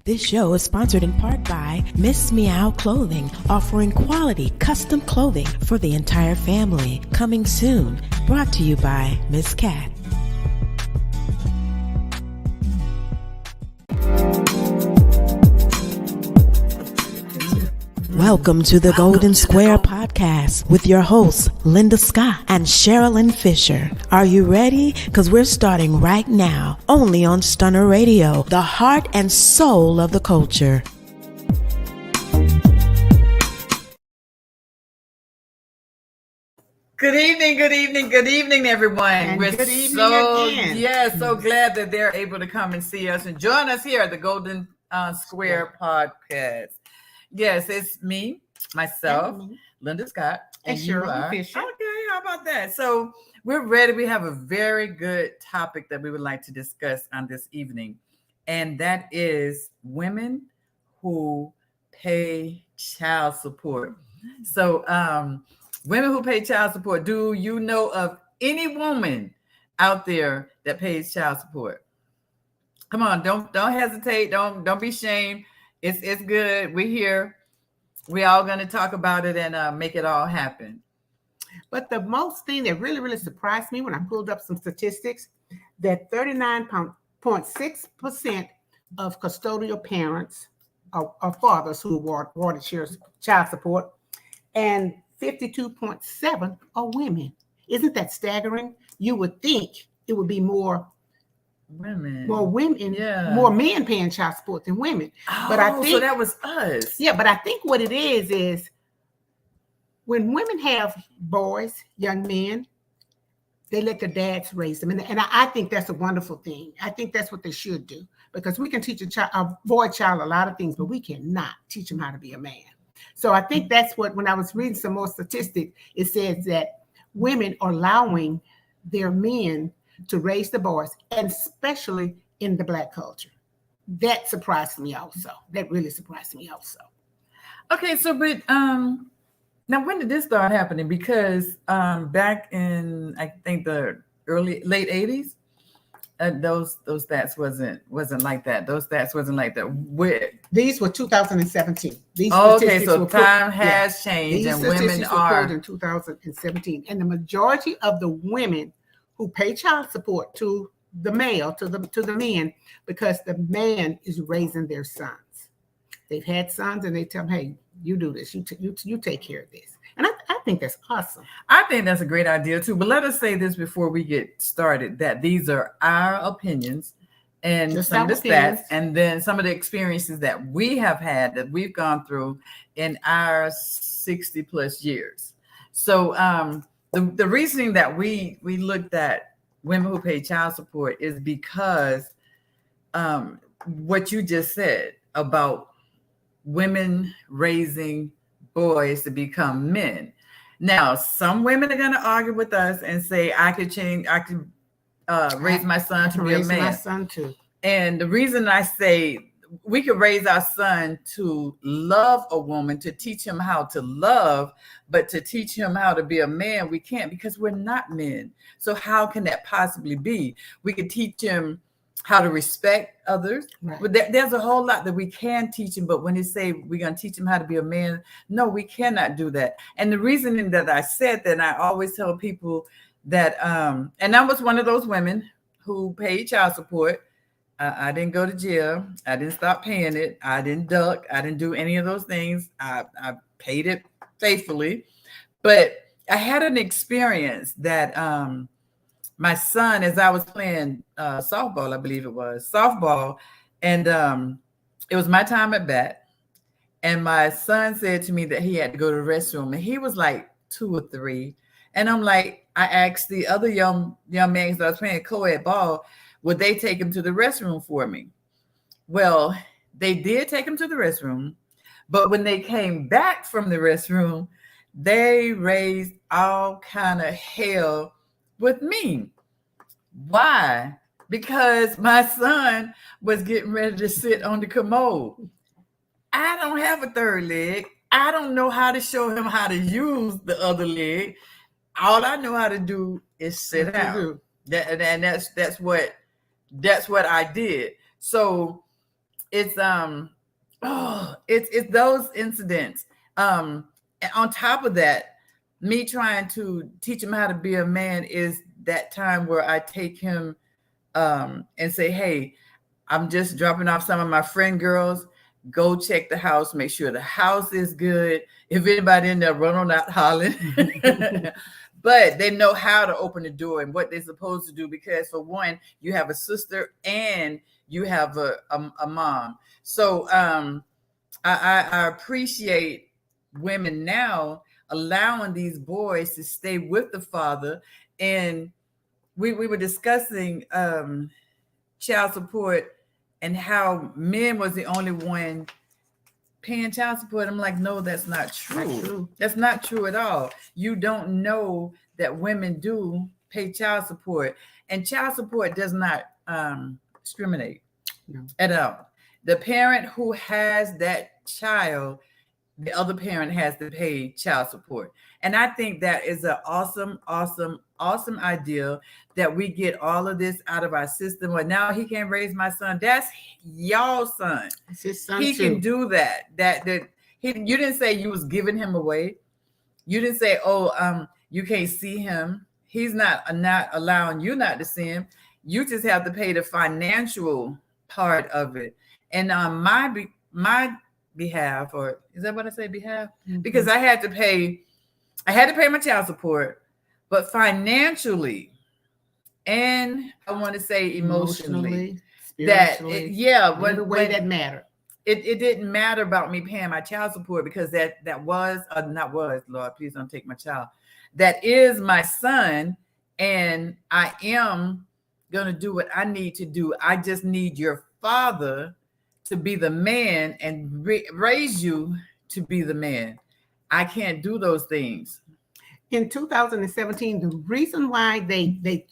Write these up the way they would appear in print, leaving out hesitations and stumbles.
This show is sponsored in part by Miss Meow Clothing, offering quality custom clothing for the entire family. Coming soon. Brought to you by Miss Cat. Welcome to the Golden Square Podcast with your hosts, Linda Scott and Sherilyn Fisher. Are you ready? Because we're starting right now, only on Stunner Radio, the heart and soul of the culture. Good evening, everyone. And We're good evening again. so glad that they're able to come and see us and join us here at the Golden Square Podcast. Yes, it's me, myself, Linda Scott, and Sherilyn Fisher. Okay, how about that? So we're ready. We have a very good topic that we would like to discuss on this evening, and that is women who pay child support. So, women who pay child support. Do you know of any woman out there that pays child support? Come on, don't hesitate. Don't be ashamed. It's good. We're here. We're all going to talk about it and make it all happen. But the most thing that really surprised me when I pulled up some statistics, that 39.6% of custodial parents are fathers who awarded child support, and 52.7% are women. Isn't that staggering? You would think it would be more women, yeah, more men paying child support than women. Oh, but I think so that was us. Yeah, but I think what it is when women have boys, young men, they let their dads raise them, and I think that's a wonderful thing. I think that's what they should do, because we can teach a boy child a lot of things, but we cannot teach him how to be a man. So I think that's what, when I was reading some more statistics, it says that women are allowing their men to raise the boys, and especially in the Black culture. That surprised me also. That really surprised me also. Okay, so but now when did this start happening? Because back in, I think, the late 80s, those stats wasn't like that. Those stats wasn't like that. These were 2017. Okay, so time has changed, these and women are in 2017, and the majority of the women who pay child support to the male, to the men, because the man is raising their sons. They've had sons, and they tell them, "Hey, you do this. You take care of this." And I think that's awesome. I think that's a great idea too. But let us say this before we get started, that these are our opinions and Just some of the opinions. stats, and then some of the experiences that we have had, that we've gone through in our 60 plus years. So the reasoning that we looked at women who pay child support is because what you just said about women raising boys to become men. Now, some women are going to argue with us and say, I could raise my son to be a man. My son too. And the reason I say we could raise our son to love a woman, to teach him how to love, but to teach him how to be a man, we can't, because we're not men. So how can that possibly be? We could teach him how to respect others. Right. But there's a whole lot that we can teach him. But when they say we're going to teach him how to be a man, no, we cannot do that. And the reasoning that I said that, I always tell people that, and I was one of those women who paid child support. I didn't go to jail. I didn't stop paying it. I didn't duck. I didn't do any of those things. I paid it faithfully. But I had an experience that my son, as I was playing softball, I believe it was softball, and it was my time at bat. And my son said to me that he had to go to the restroom, and he was like 2 or 3. And I'm like, I asked the other young man that I was playing co-ed ball, would they take him to the restroom for me? Well, they did take him to the restroom, but when they came back from the restroom, they raised all kind of hell with me. Why? Because my son was getting ready to sit on the commode. I don't have a third leg. I don't know how to show him how to use the other leg. All I know how to do is sit down. That's what I did. So it's it's those incidents. And on top of that, me trying to teach him how to be a man is that time where I take him and say, hey, I'm just dropping off some of my friend girls. Go check the house, make sure the house is good. If anybody in there, run on out hollering. But they know how to open the door and what they're supposed to do, because for one, you have a sister and you have a mom. So I appreciate women now allowing these boys to stay with the father. And we were discussing child support and how men was the only one paying child support. I'm like, no, that's not true. That's not true at all. You don't know that women do pay child support, and child support does not discriminate at all. The parent who has that child, the other parent has to pay child support. And I think that is an awesome idea, that we get all of this out of our system. Well, now he can't raise my son. That's y'all's son. It's his son He too. can do that. You didn't say you was giving him away. You didn't say, you can't see him. He's not allowing you not to see him. You just have to pay the financial part of it. And on my behalf, or is that what I say, behalf? Mm-hmm. Because I had to pay my child support, but financially, and I want to say emotionally the way that mattered. It didn't matter about me paying my child support, because Lord, please don't take my child. That is my son, and I am going to do what I need to do. I just need your father to be the man and raise you to be the man. I can't do those things. In 2017, the reason why they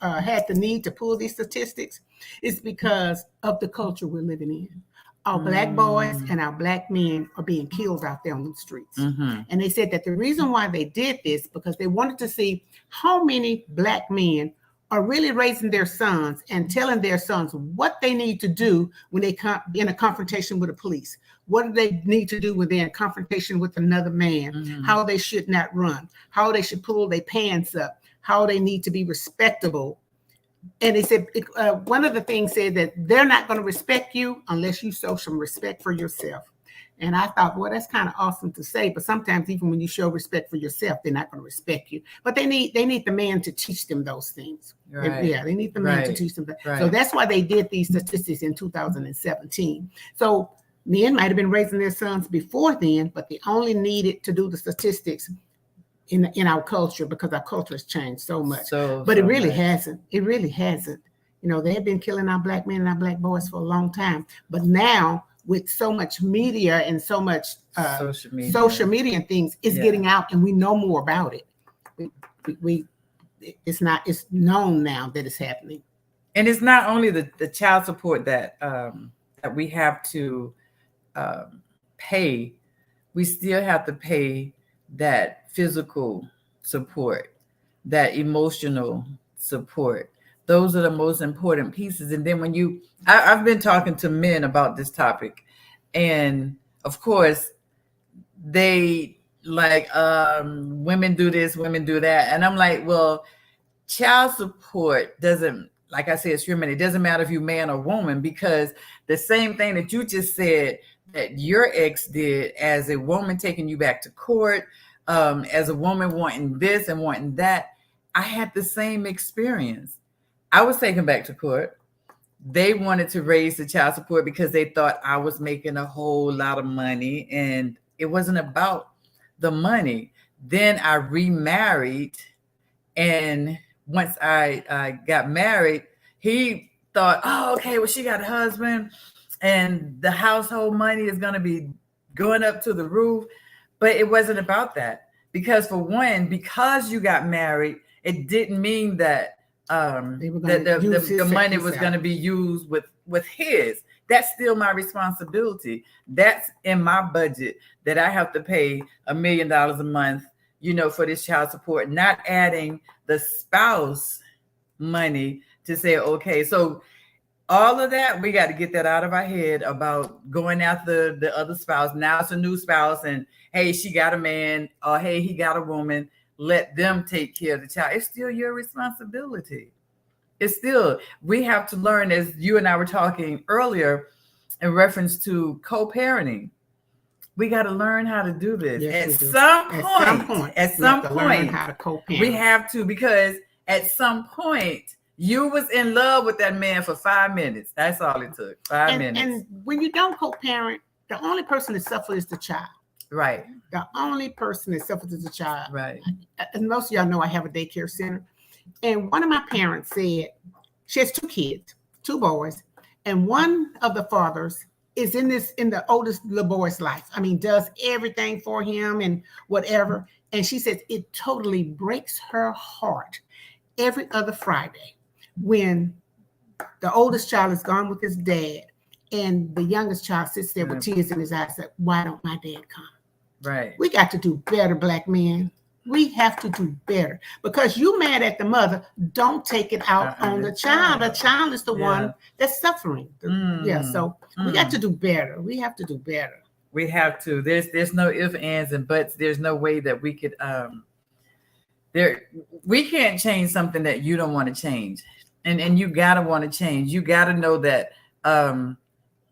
had the need to pull these statistics is because of the culture we're living in. Our Black boys and our Black men are being killed out there on the streets. Mm-hmm. And they said that the reason why they did this, because they wanted to see how many Black men are really raising their sons and telling their sons what they need to do when they come in a confrontation with the police. What do they need to do when they're in confrontation with another man? Mm-hmm. How they should not run, how they should pull their pants up, how they need to be respectable. And they said, one of the things said that they're not going to respect you unless you show some respect for yourself. And I thought, well, that's kind of awesome to say, but sometimes even when you show respect for yourself, they're not going to respect you. But they need the man to teach them those things. Right. They need the man to teach them that. Right. So that's why they did these statistics in 2017. So men might have been raising their sons before then, but they only needed to do the statistics in our culture, because our culture has changed so much. But it really hasn't. It really hasn't. You know, they have been killing our Black men and our Black boys for a long time. But now, with so much media and so much social media and things, it's getting out, and we know more about it. It's known now that it's happening. And it's not only the child support that we have to pay. We still have to pay that physical support, that emotional support. Those are the most important pieces. And then when I've been talking to men about this topic, and of course they like, women do this, women do that. And I'm like, well, child support doesn't, like I said, discriminate. It doesn't matter if you're man or woman, because the same thing that you just said that your ex did, as a woman taking you back to court, as a woman wanting this and wanting that, I had the same experience. I was taken back to court. They wanted to raise the child support because they thought I was making a whole lot of money, and it wasn't about the money. Then I remarried, and once I got married, he thought, oh, okay, well, she got a husband and the household money is going to be going up to the roof. But it wasn't about that, because for one, because you got married, it didn't mean that the money was going to be used with his. That's still my responsibility. That's in my budget, that I have to pay $1 million a month, for this child support, not adding the spouse money to say, okay, so all of that, we got to get that out of our head about going after the other spouse. Now it's a new spouse, and hey, she got a man, or hey, he got a woman. Let them take care of the child. It's still your responsibility. It's still, we have to learn, as you and I were talking earlier in reference to co-parenting. We got to learn how to do this. Yes, At some point, how to co-parent. we have to, because at some point, you was in love with that man for 5 minutes. That's all it took. 5 minutes. And when you don't co-parent, the only person that suffers is the child. Right. The only person that suffers is the child. Right. And most of y'all know I have a daycare center. And one of my parents said, she has 2 kids, 2 boys, and one of the fathers is in the oldest little boy's life. I mean, does everything for him and whatever. And she says it totally breaks her heart every other Friday when the oldest child is gone with his dad and the youngest child sits there with tears in his eyes, like, why don't my dad come? Right. We got to do better, Black men. We have to do better, because you mad at the mother. Don't take it out on the child. The child is the one that's suffering. So we got to do better. We have to do better. We have to. There's no ifs, ands, and buts. There's no way that we could we can't change something that you don't want to change. And you gotta want to change. You gotta know that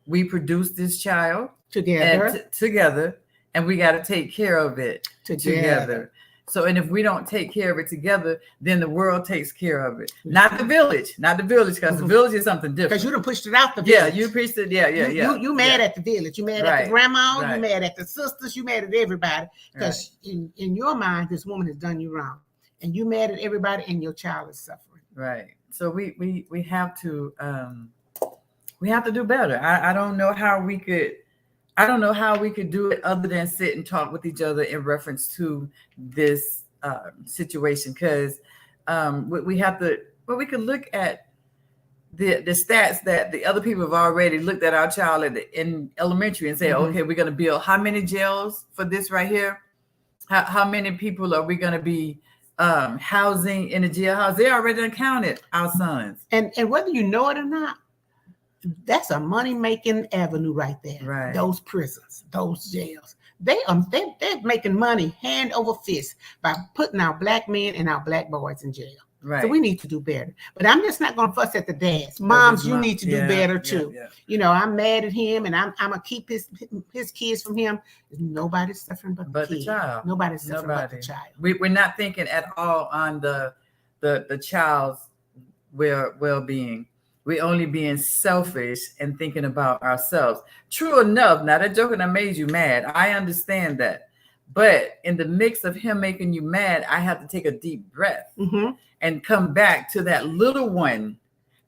we produced this child together, and we gotta take care of it together. So, and if we don't take care of it together, then the world takes care of it. Not the village, because the village is something different. Because you done pushed it out the village. Yeah, you pushed it. You mad at the village. You mad at the grandma. You mad at the sisters. You mad at everybody. Because in your mind, this woman has done you wrong. And you mad at everybody, and your child is suffering. Right. So we have to do better. I don't know how we could. I don't know how we could do it other than sit and talk with each other in reference to this situation, because we have to. But we can look at the stats that the other people have already looked at our child in elementary and say, okay, we're going to build how many jails for this right here? How many people are we going to be housing in a jailhouse? They already counted our sons. And whether you know it or not, that's a money-making avenue right there. Right. Those prisons, those jails. They're making money hand over fist by putting our Black men and our Black boys in jail. Right. So we need to do better. But I'm just not going to fuss at the dads. Moms, you need to do better too. Yeah. You know, I'm mad at him, and I'm gonna keep his kids from him. Nobody's suffering but the child. Nobody's suffering but the child. We're not thinking at all on the child's well-being. We're only being selfish and thinking about ourselves. True enough. Now, that joke that made you mad, I understand that. But in the mix of him making you mad, I have to take a deep breath and come back to that little one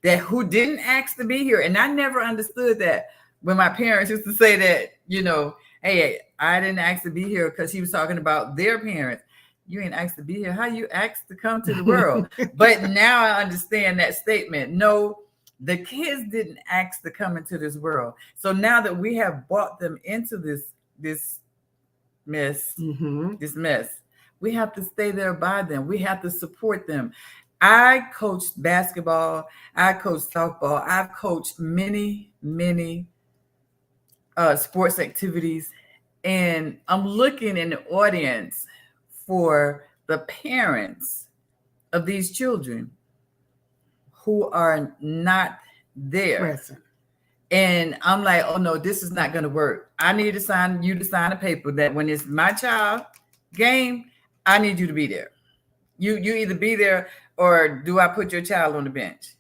who didn't ask to be here. And I never understood that when my parents used to say that, you know, hey, I didn't ask to be here, because he was talking about their parents. You ain't asked to be here. How you asked to come to the world? But now I understand that statement. No, the kids didn't ask to come into this world. So now that we have brought them into this mess, we have to stay there by them. We have to support them. I coached basketball. I coached softball. I've coached many sports activities. And I'm looking in the audience for the parents of these children who are not there. Present. And I'm like, oh no, this is not going to work. I need you to sign a paper that when it's my child game, I need you to be there. You either be there, or do I put your child on the bench?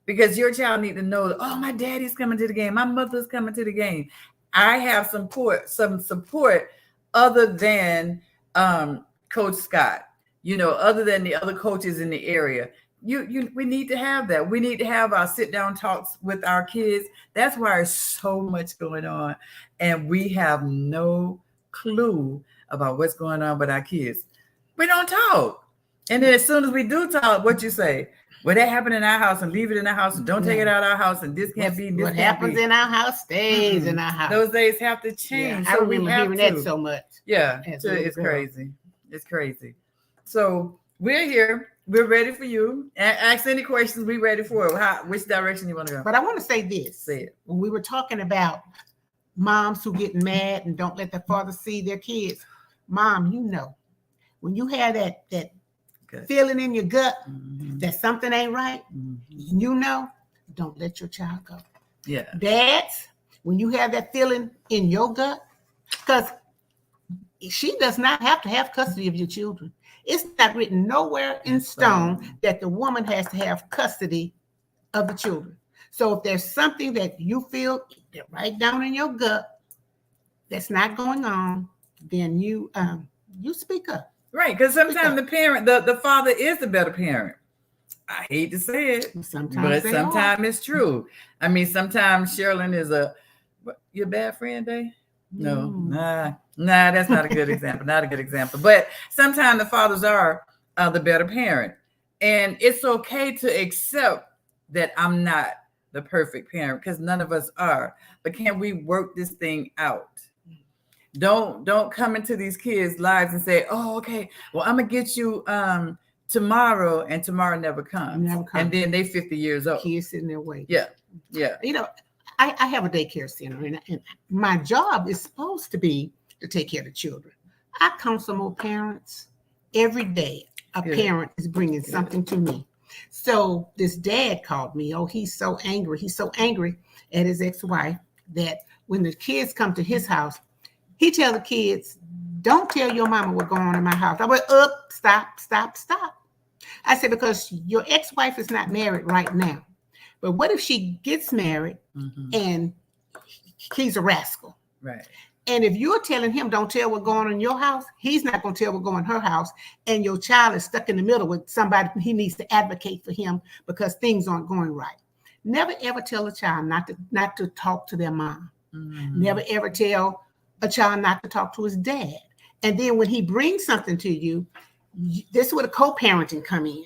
Because your child need to know that, oh, my daddy's coming to the game. My mother's coming to the game. I have some support other than Coach Scott, you know, other than the other coaches in the area. We need to have that. We need to have our sit down talks with our kids. That's why there's so much going on, and we have no clue about what's going on with our kids. We don't talk. And then as soon as we do talk, what you say? Well, that happened in our house, and leave it in our house, and don't take it out of our house, and this can't be. This what happens in our house stays in our house. Those days have to change. Yeah, I remember hearing that so much. Yeah, it's crazy. It's crazy. So we're here. We're ready for you. Ask any questions. We ready for it. Which direction you want to go? But I want to say this. Say it. When we were talking about moms who get mad and don't let their father see their kids, Mom, you know, when you have that feeling in your gut that something ain't right, you know, don't let your child go. Yeah. Dads, when you have that feeling in your gut, because she does not have to have custody of your children. It's not written nowhere in stone that the woman has to have custody of the children. So if there's something that you feel right down in your gut that's not going on, then you speak up. Right, because sometimes the parent, the father is the better parent. I hate to say it, but sometimes it's true. I mean, sometimes Sherilyn is your bad friend, Dave? No, nah, that's not a good example. Not a good example. But sometimes the fathers are the better parent. And it's okay to accept that I'm not the perfect parent because none of us are. But can we work this thing out? Don't come into these kids' lives and say, oh, okay, well, I'm going to get you tomorrow, and tomorrow never comes. And then they 50 years old. Kids sitting there waiting. Yeah, yeah. You know, I have a daycare center, and my job is supposed to be to take care of the children. I counsel more parents every day. A parent is bringing something to me. So this dad called me. Oh, he's so angry. He's so angry at his ex-wife that when the kids come to his house, he tell the kids, don't tell your mama what's going on in my house. I went, stop. I said, because your ex-wife is not married right now. But what if she gets married and he's a rascal? Right. And if you're telling him don't tell what's going on in your house, he's not going to tell what's going on in her house. And your child is stuck in the middle with somebody he needs to advocate for him because things aren't going right. Never ever tell a child not to talk to their mom. Never ever tell a child not to talk to his dad. And then when he brings something to you, this is where the co-parenting come in.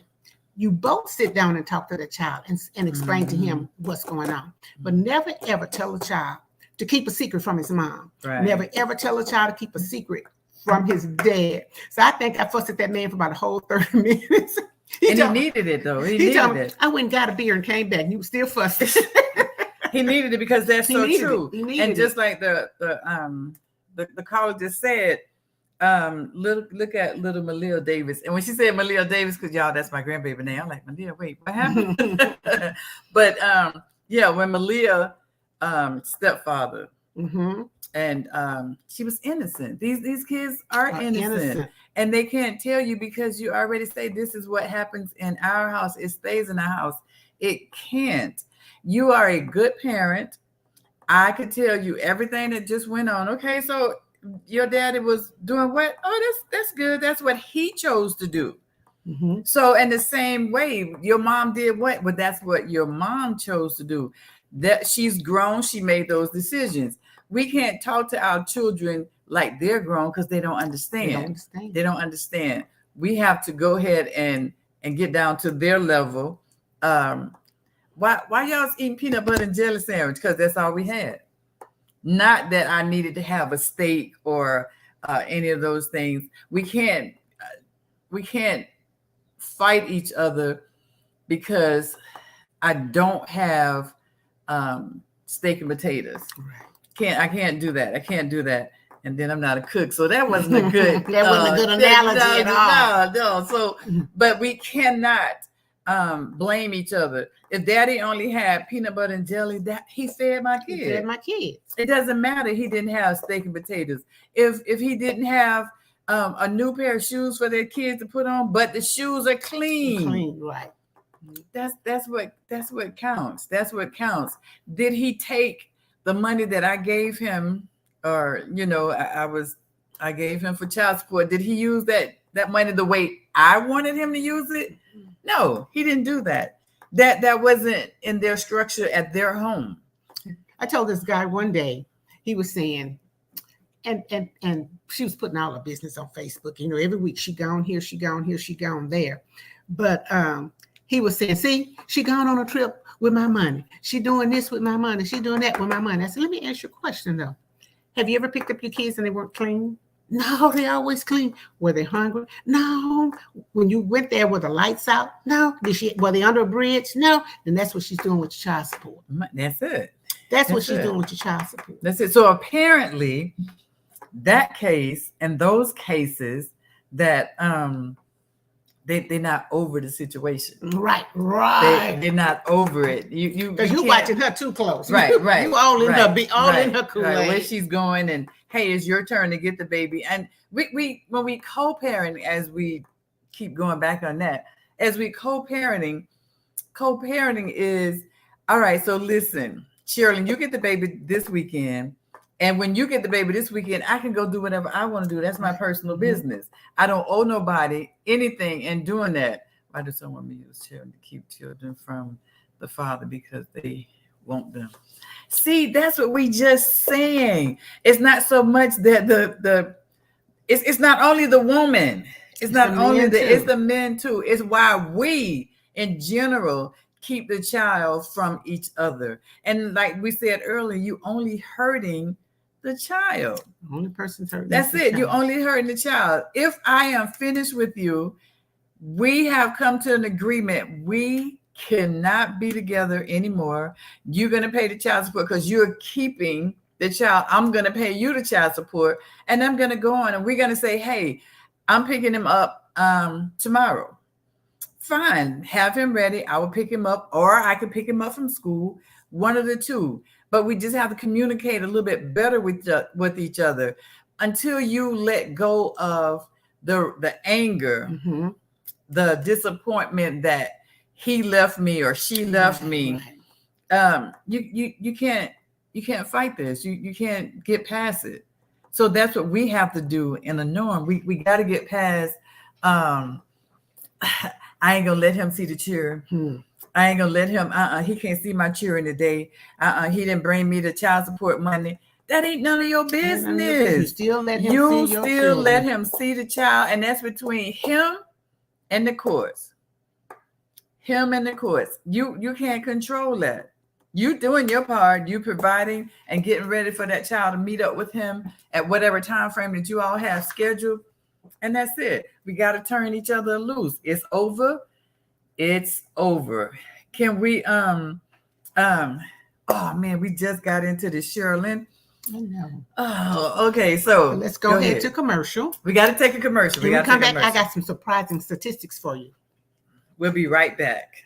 You both sit down and talk to the child and explain to him what's going on. But never, ever tell a child to keep a secret from his mom. Right. Never, ever tell a child to keep a secret from his dad. So I think I fussed at that man for about a whole 30 minutes. He needed it, though. He needed it. I went and got a beer and came back. And he was still fussing. He needed it because that's so true. And just like the caller just said, look at little Malia Davis. And when she said Malia Davis, because y'all, that's my grandbaby name. I'm like, Malia, wait, what happened? But when Malia stepfather and she was innocent. These kids are innocent. And they can't tell you because you already say this is what happens in our house. It stays in our house. It can't. You are a good parent. I could tell you everything that just went on. Okay, so your daddy was doing what? Oh, that's good. That's what he chose to do. So in the same way, your mom did what? But that's what your mom chose to do. That she's grown. She made those decisions. We can't talk to our children like they're grown because they don't understand. They don't understand. We have to go ahead and get down to their level. Why y'all eating peanut butter and jelly sandwich? Because that's all we had. Not that I needed to have a steak or any of those things. We can't fight each other because I don't have steak and potatoes. I can't do that. I can't do that. And then I'm not a cook, so that wasn't a good. That wasn't a good analogy at all. No. So, but we cannot blame each other. If Daddy only had peanut butter and jelly, that he fed my kids. He fed my kids. It doesn't matter. He didn't have steak and potatoes. If he didn't have a new pair of shoes for their kids to put on, but the shoes are clean. Clean, right. That's what counts. That's what counts. Did he take the money that I gave him, or I gave him for child support? Did he use that money the way I wanted him to use it? No, he didn't do that. That wasn't in their structure at their home. I told this guy one day, he was saying, and she was putting all her business on Facebook. Every week she gone here, she gone here, she gone there. But he was saying, see, she gone on a trip with my money. She doing this with my money. She doing that with my money. I said, let me ask you a question though. Have you ever picked up your kids and they weren't clean? No, they always clean. Were they hungry? No. When you went there, were the lights out? No. Were they under a bridge? No. Then that's what she's doing with your child support. That's it. That's what she's doing with your child support. That's it. So apparently, that case and those cases that they're not over the situation. Right. They're not over it. Because you're watching her too close. Right. You all in her in her Kool-Aid. Right. Where she's going and hey, it's your turn to get the baby. And we when we co-parent, as we keep going back on that, as we co-parenting is all right. So listen, Sherilyn, you get the baby this weekend. And when you get the baby this weekend, I can go do whatever I want to do. That's my personal business. I don't owe nobody anything in doing that. Why do some women use children to keep children from the father? Because they want them. See, that's what we just saying. It's not so much that it's not only the woman. It's not only it's the men too. It's why we in general keep the child from each other. And like we said earlier, you only hurting the child. The only person's hurting. That's it. You're only hurting the child. If I am finished with you, we have come to an agreement. We cannot be together anymore. You're going to pay the child support because you're keeping the child. I'm going to pay you the child support. And I'm going to go on and we're going to say, hey, I'm picking him up tomorrow. Fine. Have him ready. I will pick him up, or I can pick him up from school. One of the two. But we just have to communicate a little bit better with each other until you let go of the anger, the disappointment that he left me or she left me. You can't fight this. You can't get past it. So that's what we have to do in the norm. We got to get past. I ain't gonna let him see the children. I ain't gonna let him. He can't see my children today. He didn't bring me the child support money. That ain't none of your business. You still let him see the child, and that's between him and the courts. Him and the courts. You can't control that. You doing your part. You providing and getting ready for that child to meet up with him at whatever time frame that you all have scheduled, and that's it. We got to turn each other loose. It's over. It's over. Can we oh man, we just got into this, Sherilyn. I know. Oh, okay. So let's go ahead to commercial. We got to take a commercial. We got to come back. I got some surprising statistics for you. We'll be right back.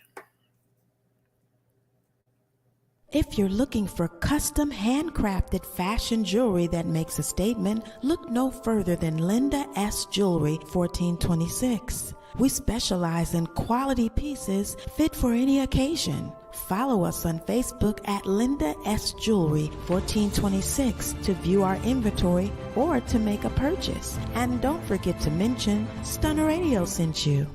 If you're looking for custom handcrafted fashion jewelry that makes a statement, look no further than Linda S. Jewelry, 1426. We specialize in quality pieces fit for any occasion. Follow us on Facebook at Linda S. Jewelry 1426 to view our inventory or to make a purchase. And don't forget to mention Stunner Radio sent you.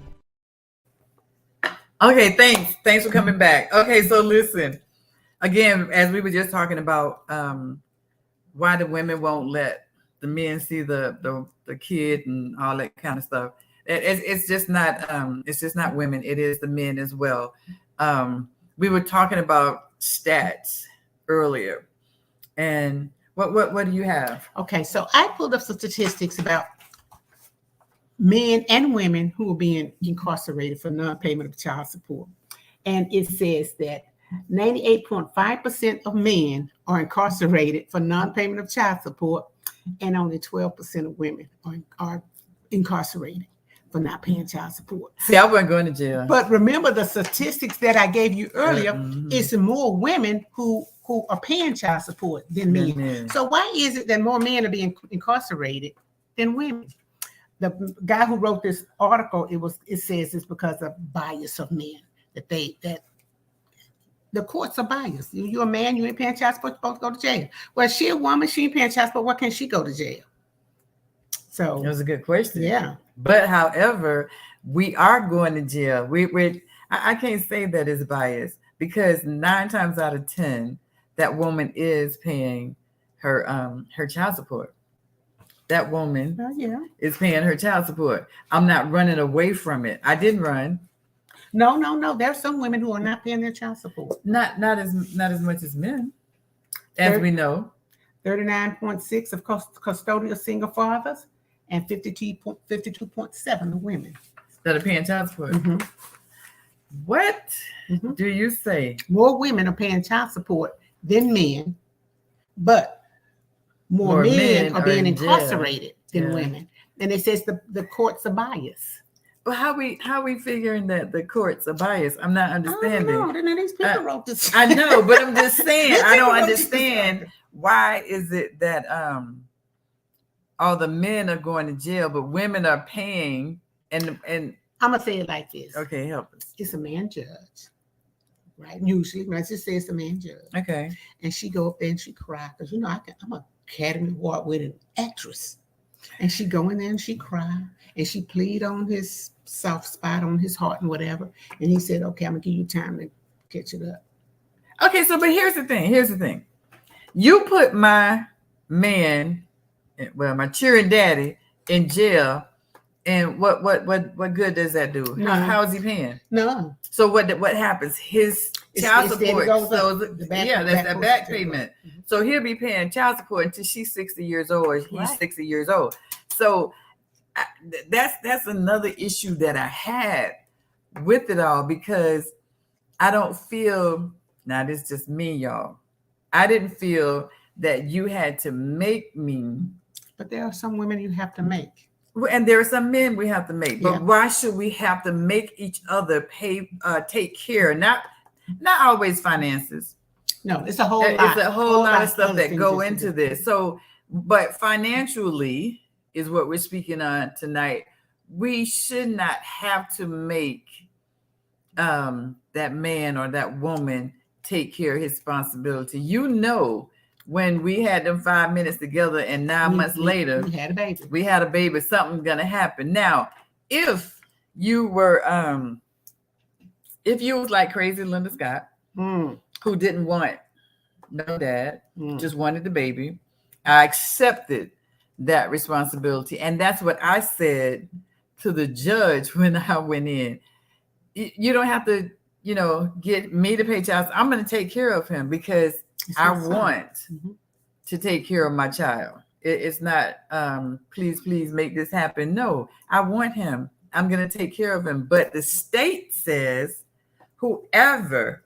Okay, thanks for coming back. Okay, so listen. Again, as we were just talking about why the women won't let the men see the kid and all that kind of stuff. It's just not women. It is the men as well. We were talking about stats earlier, and what do you have? Okay, so I pulled up some statistics about men and women who are being incarcerated for non-payment of child support, and it says that 98.5% of men are incarcerated for non-payment of child support, and only 12% of women are incarcerated for not paying child support. See, I wasn't going to jail. But remember the statistics that I gave you earlier, it's more women who are paying child support than men. So why is it that more men are being incarcerated than women? The guy who wrote this article, it says it's because of bias of men, that the courts are biased. You're a man, you ain't paying child support, you're supposed to go to jail. Well, she a woman, she ain't paying child support, why can't she go to jail? So that was a good question. Yeah. But however, we are going to jail. I can't say that it's biased because 9 times out of 10, that woman is paying her child support. That woman is paying her child support. I'm not running away from it. I didn't run. No. There's some women who are not paying their child support. Not as much as men, as we know. 39.6% of custodial single fathers and 52.7 the women. That are paying child support. Mm-hmm. What Mm-hmm. do you say? More women are paying child support than men, but more men are being in jail. incarcerated than Yeah. women. And it says the courts are biased. Well, how we figuring that the courts are biased? I'm not understanding. I don't know. These people wrote this. I know, but I'm just saying These I don't people wrote this understand why is it that all the men are going to jail, but women are paying and I'm gonna say it like this. okay, help us. It's a man judge, right? Usually, let's just say it's a man judge. Okay. And she go up there and she cry because I'm a Academy Award-winning actress, and she go in there and she cry and she plead on his soft spot on his heart and whatever. And he said, "Okay, I'm gonna give you time to catch it up." Okay, so but here's the thing. You put my man, well, my cheering daddy in jail, and what good does that do? No. How is he paying? No. So what happens? His child support, goes up. so The back- yeah, that's that back goes up. payment. So he'll be paying child support until she's 60 years old or he's Right. 60 years old. So that's another issue that I had with it all, because I don't feel, now this is just me, y'all, I didn't feel that you had to make me, But there are some women you have to make. and there are some men we have to make, but Yeah. why should we have to make each other pay, take care? Not always finances. No, it's a whole lot. It's a whole lot of stuff other that things go you into can do. this. So, but financially is what we're speaking on tonight. We should not have to make that man or that woman take care of his responsibility. You know, when we had them 5 minutes together and 9 months later, we had a baby. we had a baby, something's gonna happen. Now, if you were if you was like crazy Linda Scott, who didn't want no dad, just wanted the baby, I accepted that responsibility. And that's what I said to the judge when I went in. You don't have to, get me to pay child. I'm going to take care of him because I want to take care of my child. It's not, please make this happen. No, I want him. I'm going to take care of him. But the state says whoever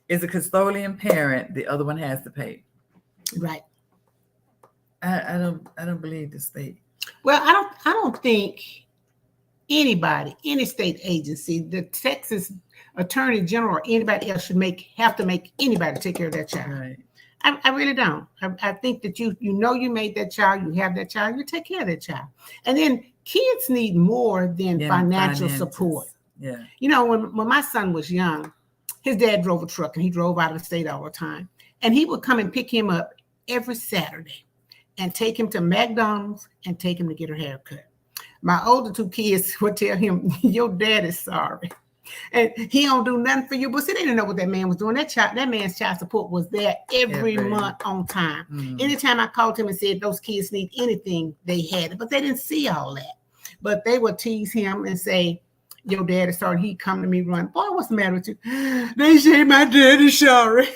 is a custodian parent, the other one has to pay. Right. I don't believe the state. Well, I don't think anybody, any state agency, the Texas Attorney General or anybody else should have to make anybody take care of that child. Right. I really don't. I think that you made that child, you have that child, you take care of that child. And then kids need more than financial finances. support. Yeah. When my son was young, his dad drove a truck and he drove out of the state all the time. And he would come and pick him up every Saturday and take him to McDonald's and take him to get a haircut. My older two kids would tell him, your dad is sorry. And he don't do nothing for you. But see, they didn't know what that man was doing. That man's child support was there every month on time. Anytime I called him and said those kids need anything, they had it. But they didn't see all that. But they would tease him and say, your dad is sorry. He'd come to me running. Boy, what's the matter with you? They say my dad is sorry.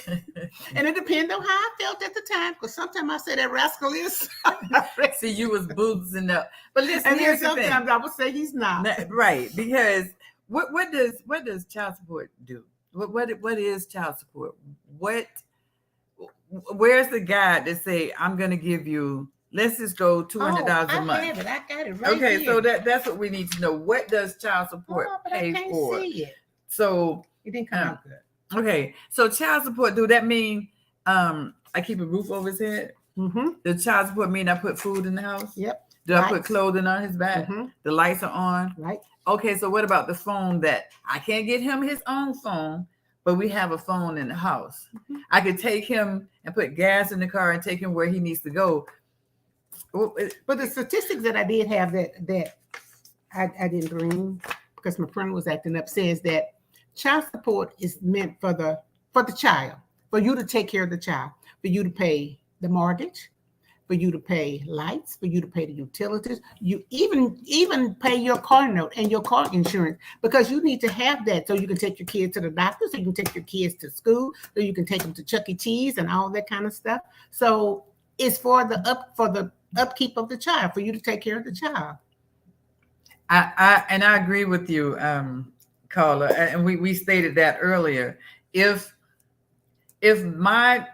And it depends on how I felt at the time. Because sometimes I say that rascal is sorry. See, you was boozing up. But listen, And here's then the thing. sometimes I would say he's not. Right, because what does child support do? What is child support? Where's the guide that say I'm going to give you? Let's just go $200 a month. I have it. I got it right Okay, here. so that's what we need to know. What does child support But I pay can't for? see it. So It didn't come out good. okay, so child support, do that mean I keep a roof over his head? Mm-hmm. Does child support mean I put food in the house? Yep. Do I put Lights. clothing on his back? Mm-hmm. The lights are on. Right. Okay, so what about the phone that I can't get him his own phone, but we have a phone in the house? Mm-hmm. I could take him and put gas in the car and take him where he needs to go. But the statistics that I did have that I didn't bring because my friend was acting up says that child support is meant for the child, for you to take care of the child, for you to pay the mortgage, for you to pay lights, for you to pay the utilities, you even pay your car note and your car insurance, because you need to have that so you can take your kids to the doctor, so you can take your kids to school, so you can take them to Chuck E. Cheese and all that kind of stuff. So it's for the upkeep of the child, for you to take care of the child. I agree with you, Carla, and we stated that earlier. If my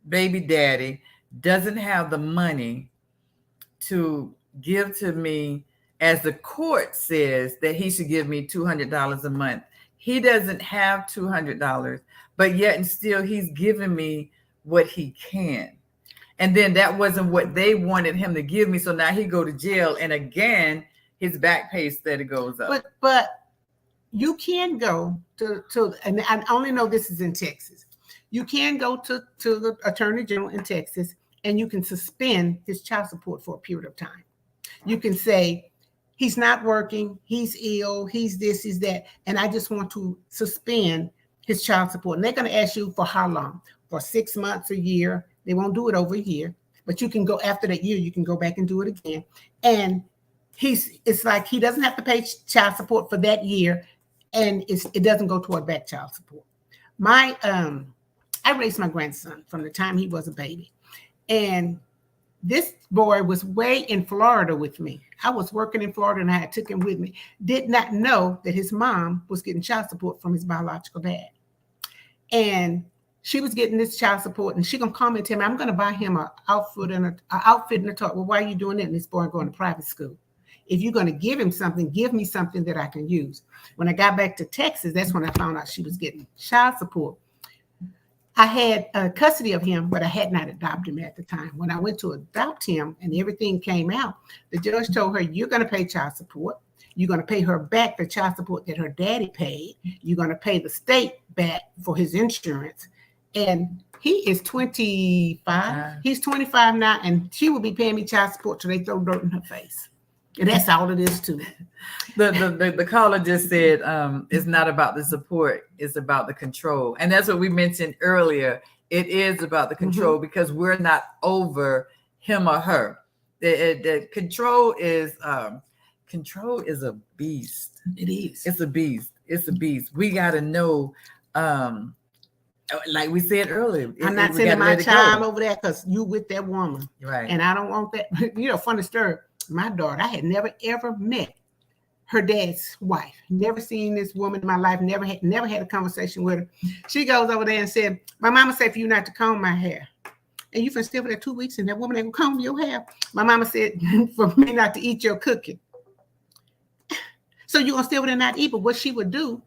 baby daddy doesn't have the money to give to me, as the court says that he should give me $200 a month, he doesn't have $200, but yet and still he's giving me what he can. And then that wasn't what they wanted him to give me. So now he go to jail, and again, his back pay steady goes up. But you can go to, and I only know this is in Texas. You can go to the Attorney General in Texas, and you can suspend his child support for a period of time. You can say, he's not working, he's ill, he's this, he's that, and I just want to suspend his child support. And they're going to ask you for how long? For 6 months, a year. They won't do it over a year, but you can go after that year, you can go back and do it again. And it's like he doesn't have to pay child support for that year, and it doesn't go toward back child support. I raised my grandson from the time he was a baby, and this boy was way in Florida with me. I was working in Florida, and I took him with me. Did not know that his mom was getting child support from his biological dad, and she was getting this child support, and she gonna come and tell me, I'm gonna buy him an outfit and a talk. Well, why are you doing that? And this boy going to private school. If you're gonna give him something, give me something that I can use. When I got back to Texas, that's when I found out she was getting child support. I had custody of him, but I had not adopted him at the time. When I went to adopt him and everything came out, the judge told her, you're gonna pay child support. You're going to pay her back the child support that her daddy paid. You're going to pay the state back for his insurance. And he is 25. He's 25 now, and she will be paying me child support till they throw dirt in her face. And that's all it is to it. The caller just said it's not about the support, it's about the control. And that's what we mentioned earlier. It is about the control because we're not over him or her. The control is a beast. It is. It's a beast. It's a beast. We got to know, like we said earlier. I'm not sending my child over there because you with that woman. Right. And I don't want that. Funny story. My daughter, I had never, ever met her dad's wife. Never seen this woman in my life. Never had a conversation with her. She goes over there and said, my mama said for you not to comb my hair. And you can stay over there 2 weeks and that woman ain't gonna comb your hair. My mama said for me not to eat your cooking. So you're gonna stay over there and not eat. But what she would do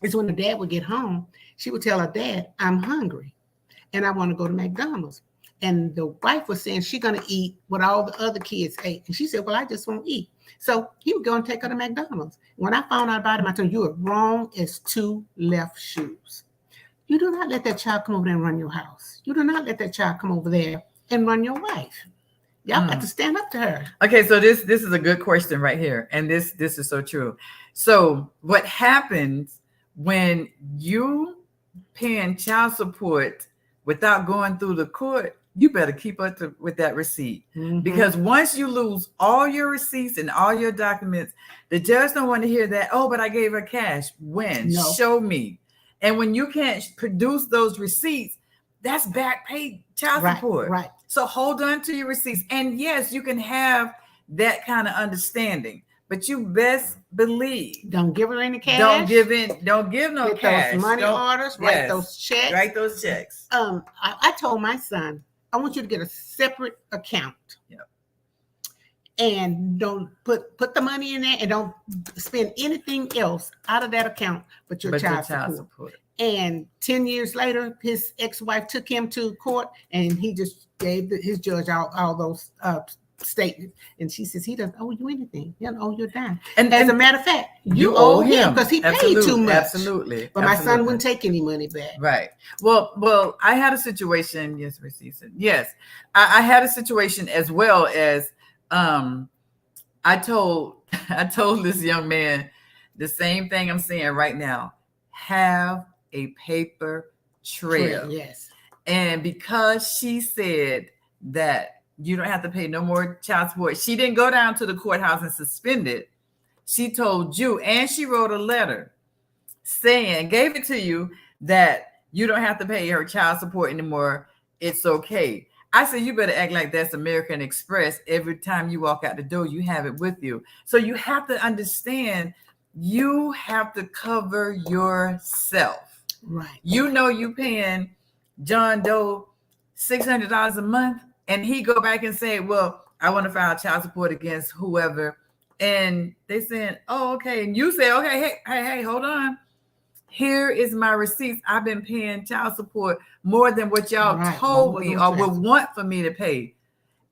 is when the dad would get home, she would tell her dad, I'm hungry and I want to go to McDonald's. And the wife was saying she's gonna eat what all the other kids ate. And she said, well, I just won't eat. So he would go and take her to McDonald's. When I found out about him, I told him, you are wrong as two left shoes. You do not let that child come over there and run your house. You do not let that child come over there and run your wife. Y'all got to stand up to her. Okay, so this is a good question right here. And this is so true. So what happens when you paying child support without going through the court? You better keep up with that receipt. Because once you lose all your receipts and all your documents, the judge don't want to hear that, oh, but I gave her cash. When? No. Show me. And when you can't produce those receipts, that's back paid child support. Right. So hold on to your receipts. And yes, you can have that kind of understanding, but you best believe. Don't give her any cash. Don't give no Get cash. Those money orders, write those checks. Write those checks. I told my son, I want you to get a separate account. Yep. And don't put the money in there and don't spend anything else out of that account but your child support. And 10 years later, his ex-wife took him to court and he just gave his judge all those statements. And she says, he doesn't owe you anything. He doesn't owe you a dime. And as a matter of fact, you owe him because he paid too much. Absolutely. But my son wouldn't take any money back. Right. Well, I had a situation. Yes, Receipts. Yes. I had a situation as well as I told this young man the same thing I'm saying right now. Have a paper trail. Yes. And because she said that you don't have to pay no more child support, she didn't go down to the courthouse and suspend it. She told you, and she wrote a letter gave it to you that you don't have to pay her child support anymore. It's okay. I said, you better act like that's American Express. Every time you walk out the door, you have it with you. So you have to understand, you have to cover yourself. Right. You know, you paying John Doe $600 a month, and he go back and say, well, I want to file child support against whoever. And they saying, oh, okay. And you say, okay, hey, hold on. Here is my receipts. I've been paying child support more than what y'all told me or would want for me to pay.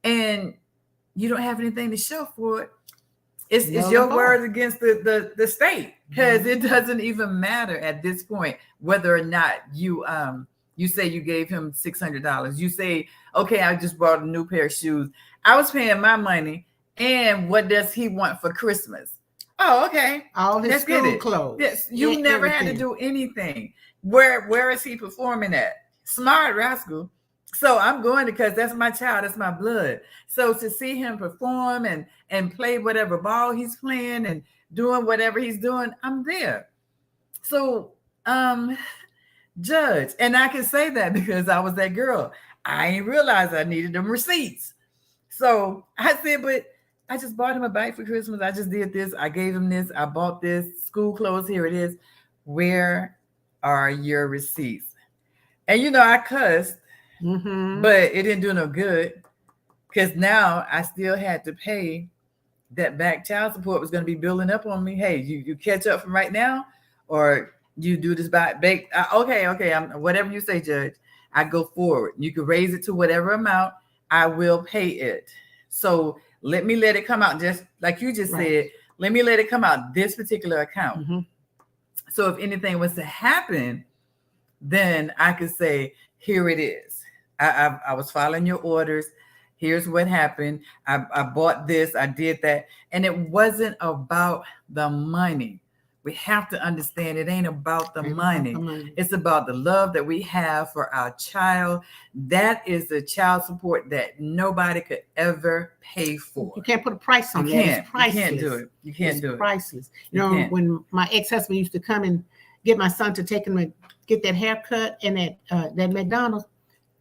And you don't have anything to show for it. It's your word against the state, because it doesn't even matter at this point whether or not you say you gave him $600. You say, okay, I just bought a new pair of shoes. I was paying my money. And what does he want for Christmas? Oh, okay. All his school clothes. Yes, you never had to do anything. Where is he performing at? Smart rascal. So I'm going because that's my child, that's my blood. So to see him perform and play whatever ball he's playing and doing whatever he's doing, I'm there. So judge, and I can say that because I was that girl. I didn't realize I needed them receipts. So I said, but I just bought him a bike for Christmas. I just did this. I gave him this. I bought this. School clothes. Here it is. Where are your receipts? And, you know, I cussed, but it didn't do no good, because now I still had to pay that back. Child support was going to be building up on me. Hey, you catch up from right now, or you do this back. Okay. Whatever you say, Judge, I go forward. You can raise it to whatever amount. I will pay it. So let it come out, just like you just said. Let me let it come out this particular account. So if anything was to happen, then I could say, here it is. I was following your orders. Here's what happened. I bought this. I did that. And it wasn't about the money. We have to understand it ain't about the money. It's about the love that we have for our child. That is the child support that nobody could ever pay for. You can't put a price on it. It's priceless. You can't do it. You can't do it. Priceless. You know, when my ex-husband used to come and get my son to take him to get that haircut and that McDonald's,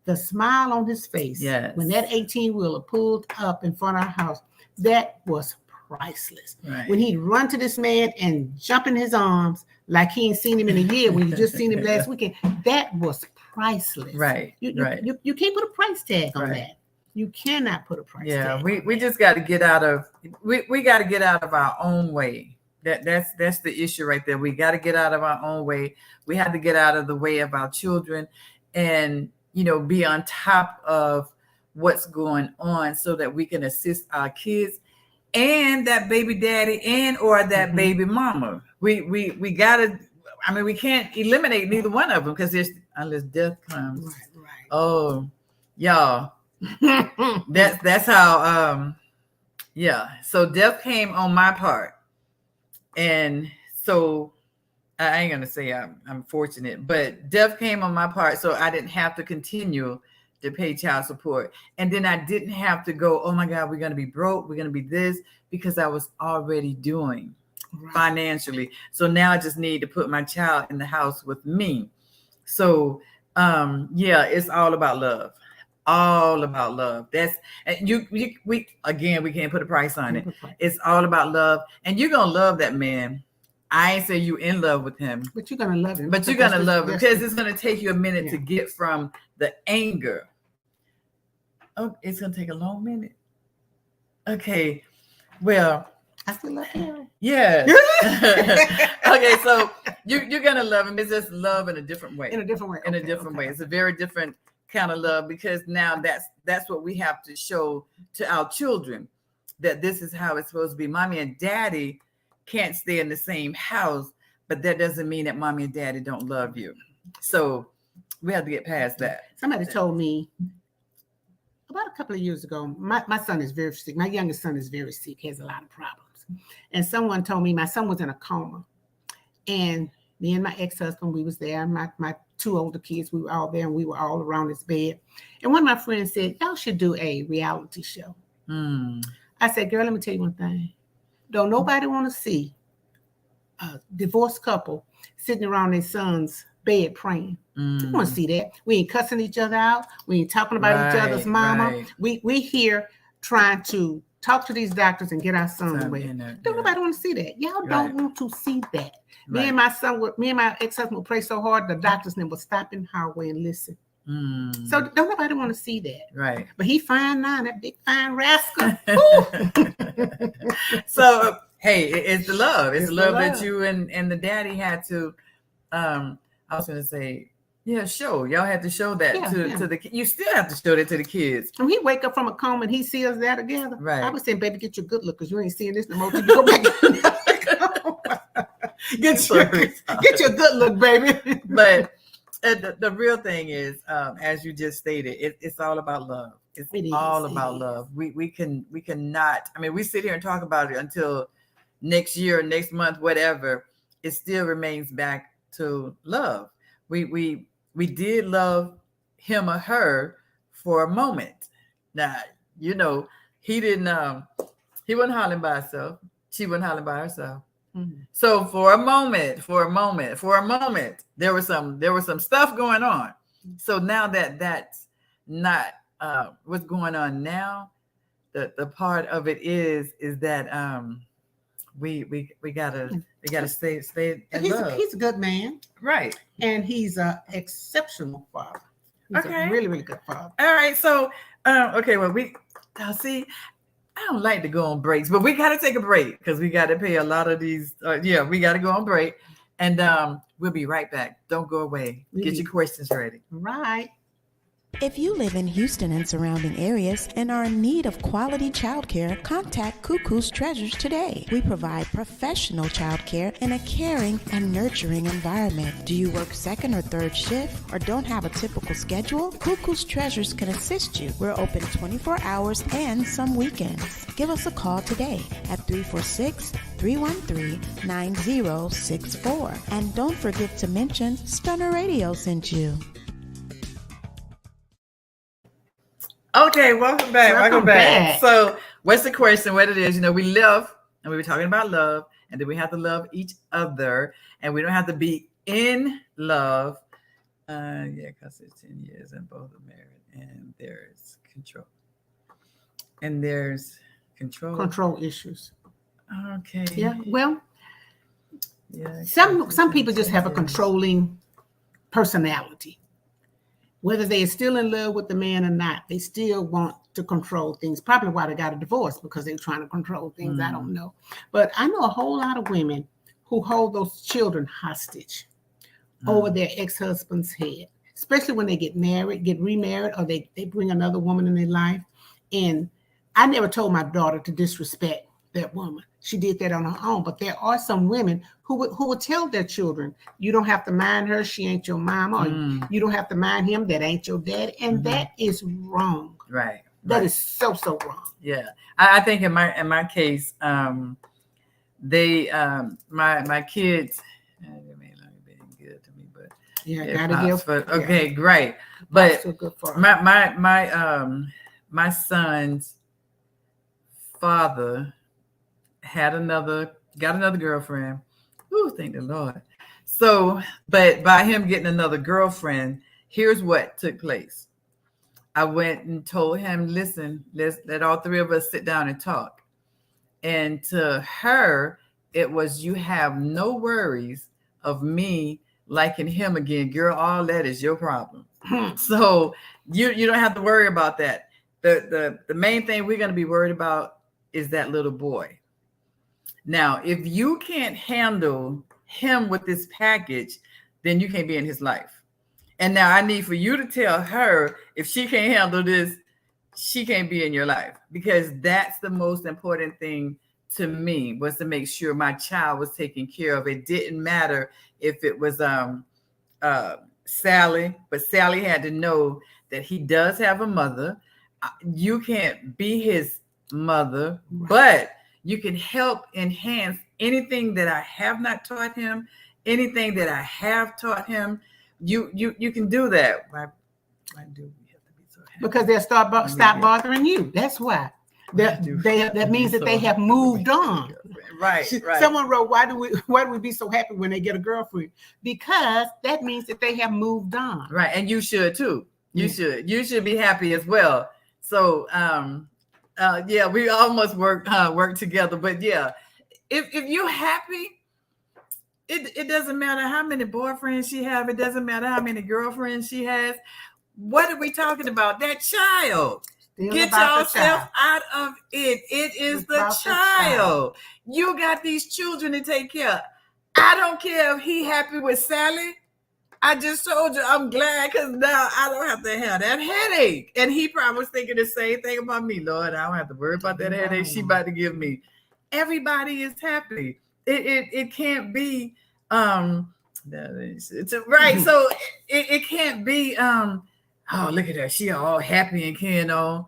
the smile on his face when that 18-wheeler pulled up in front of our house, that was priceless. When he'd run to this man and jump in his arms like he ain't seen him in a year when you just seen him last weekend, that was priceless. You can't put a price tag on that. You cannot put a price tag. We just got to get out of we got to get out of our own way. That's the issue right there. We got to get out of our own way. We have to get out of the way of our children, and be on top of what's going on so that we can assist our kids and that baby daddy and or that baby mama. We gotta, we can't eliminate neither one of them, because unless death comes. Oh, y'all. that's how so death came on my part. And so I ain't gonna say I'm fortunate, but death came on my part, so I didn't have to continue to pay child support. And then I didn't have to go, oh my God, we're going to be broke. We're going to be this, because I was already doing financially. So now I just need to put my child in the house with me. So, it's all about love. All about love. That's, and we can't put a price on it. It's all about love. And you're going to love that man. I ain't say you in love with him, but you're going to love him. But you're going to love him, because it's going to take you a minute to get from the anger. Oh, it's going to take a long minute. Okay. Well, I still love him. Yeah. Okay. So you're going to love him. It's just love in a different way. In a different way. It's a very different kind of love, because now that's what we have to show to our children, that this is how it's supposed to be. Mommy and daddy can't stay in the same house, but that doesn't mean that mommy and daddy don't love you. So we have to get past that. Somebody told me about a couple of years ago, my son is very sick. My youngest son is very sick. He has a lot of problems. And someone told me my son was in a coma. And me and my ex-husband, we was there. My two older kids, we were all there, and we were all around his bed. And one of my friends said, y'all should do a reality show. I said, girl, let me tell you one thing. Don't nobody want to see a divorced couple sitting around their son's bed praying. Mm. You want to see that. We ain't cussing each other out. We ain't talking about each other's mama. Right. We here trying to talk to these doctors and get our son away. Don't nobody want to see that. Y'all don't want to see that. Me and my ex-husband would pray so hard the doctors never stop in hallway and listen. So don't nobody want to see that. Right. But he fine now, that big fine rascal. So hey, it's the love. It's the love that you and the daddy had to I was gonna say, show. Y'all had to show that to the kids. You still have to show that to the kids. When he wake up from a coma and he sees us there together, right. I was saying, baby, get your good look, because you ain't seeing this no more. You go back. Get your good look, baby. But the real thing is, as you just stated, it's all about love. It's all about love. We cannot. I mean, we sit here and talk about it until next year, next month, whatever. It still remains back to love. We did love him or her for a moment. Now, he didn't. He wasn't hollering by himself. She wasn't hollering by herself. Mm-hmm. So for a moment, there was some stuff going on. So now that's not what's going on now. The part of it is that we gotta stay in love. He's a good man, right? And he's an exceptional father. He's a really, really good father. All right, so okay, well see. I don't like to go on breaks, but we got to take a break because we got to pay a lot of these. We got to go on break, and we'll be right back. Don't go away. Get your questions ready. Right. If you live in Houston and surrounding areas and are in need of quality childcare, contact Cuckoo's Treasures today. We provide professional childcare in a caring and nurturing environment. Do you work second or third shift or don't have a typical schedule? Cuckoo's Treasures can assist you. We're open 24 hours and some weekends. Give us a call today at 346-313-9064. And don't forget to mention Stunner Radio sent you. Okay, welcome back. So what's the question? What it is, we love, and we were talking about love, and then we have to love each other, and we don't have to be in love. Because it's 10 years and both are married, and there's control. And there's control issues. Okay. Yeah. Well, some people just have a controlling personality. Whether they are still in love with the man or not, they still want to control things. Probably why they got a divorce, because they're trying to control things. I don't know. But I know a whole lot of women who hold those children hostage over their ex-husband's head, especially when they get married, get remarried, or they bring another woman in their life. And I never told my daughter to disrespect that woman. She did that on her own. But there are some women who would tell their children, you don't have to mind her, she ain't your mama, or you don't have to mind him, that ain't your dad. And that is wrong. Right. That is so wrong. Yeah. I think in my case, they my kids, they may not be good to me, but gotta give. Okay, great. But so good for my son's father got another girlfriend. Ooh, thank the Lord. So, but by him getting another girlfriend, here's what took place. I went and told him, listen, let all three of us sit down and talk. And to her, it was, you have no worries of me liking him again. Girl, all that is your problem. So you don't have to worry about that. The main thing we're going to be worried about is that little boy. Now, if you can't handle him with this package, then you can't be in his life. And now I need for you to tell her, if she can't handle this, she can't be in your life, because that's the most important thing to me, was to make sure my child was taken care of. It didn't matter if it was Sally, but Sally had to know that he does have a mother. You can't be his mother, but you can help enhance anything that I have not taught him, anything that I have taught him. You can do that. Why do we have to be so happy? Because they'll stop bothering you. That's why. That means that they have moved on. Right. Someone wrote, why do we be so happy when they get a girlfriend? Because that means that they have moved on. Right. And you should too. You should be happy as well. So we almost work together. But yeah, if you're happy, it doesn't matter how many boyfriends she have, it doesn't matter how many girlfriends she has. What are we talking about? That child. Get yourself out of it. It is the child. You got these children to take care of. I don't care if he happy with Sally. I just told you I'm glad because now I don't have to have that headache. And he probably was thinking the same thing about me. Lord, I don't have to worry about that headache she about to give me. Everybody is happy. It can't be it's right. So it can't be oh, look at her. She all happy and carrying on.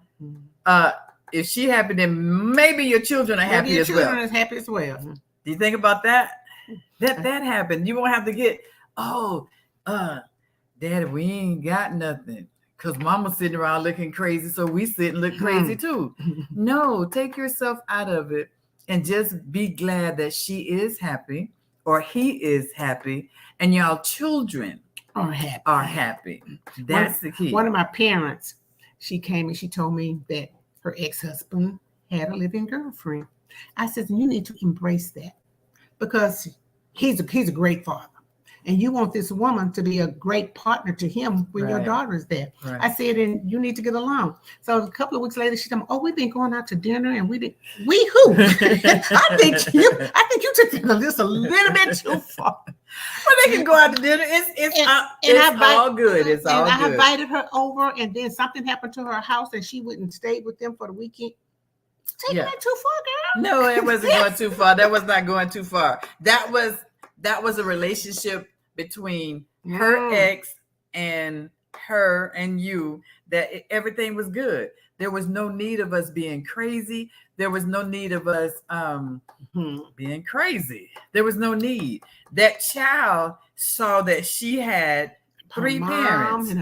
If she happy, then maybe your children are happy as well. Your children is happy as well. Do you think about that? That happened. You won't have to get, Daddy, we ain't got nothing. Because mama's sitting around looking crazy, so we sit and look crazy too. No, take yourself out of it and just be glad that she is happy or he is happy and y'all children are happy. That's the key. One of my parents, she came and she told me that her ex-husband had a living girlfriend. I said, you need to embrace that because he's a great father. And you want this woman to be a great partner to him when your daughter is there. Right. I said, and you need to get along. So a couple of weeks later, she told me, we've been going out to dinner and we who? I think you took the list a little bit too far. Well, they can go out to dinner. It's all good. It's all good. I invited her over and then something happened to her house and she wouldn't stay with them for the weekend. Take that too far, girl. No, it wasn't going too far. That was not going too far. That was a relationship between her ex and her and you that everything was good. There was no need of us being crazy. There was no need of us being crazy. There was no need. That child saw that she had three parents. And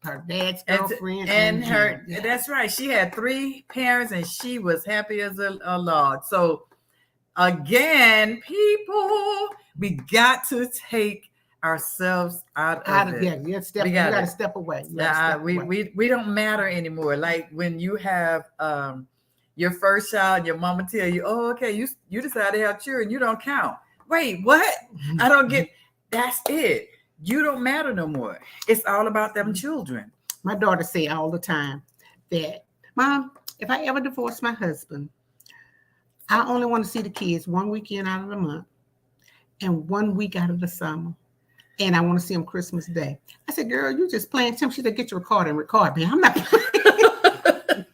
her dad's girlfriend. And her, that's right. She had three parents and she was happy as a log. So again, people, we got to take ourselves out of it. You got to step away. We don't matter anymore. Like when you have your first child, your mama tell you, you decided to have children, you don't count. Wait, what? I don't get. That's it. You don't matter no more. It's all about them children. My daughter say all the time that, Mom, if I ever divorce my husband, I only want to see the kids one weekend out of the month and 1 week out of the summer. And I want to see them Christmas Day. I said, girl, you just playing. She said, get your recorder and record me. I'm not playing.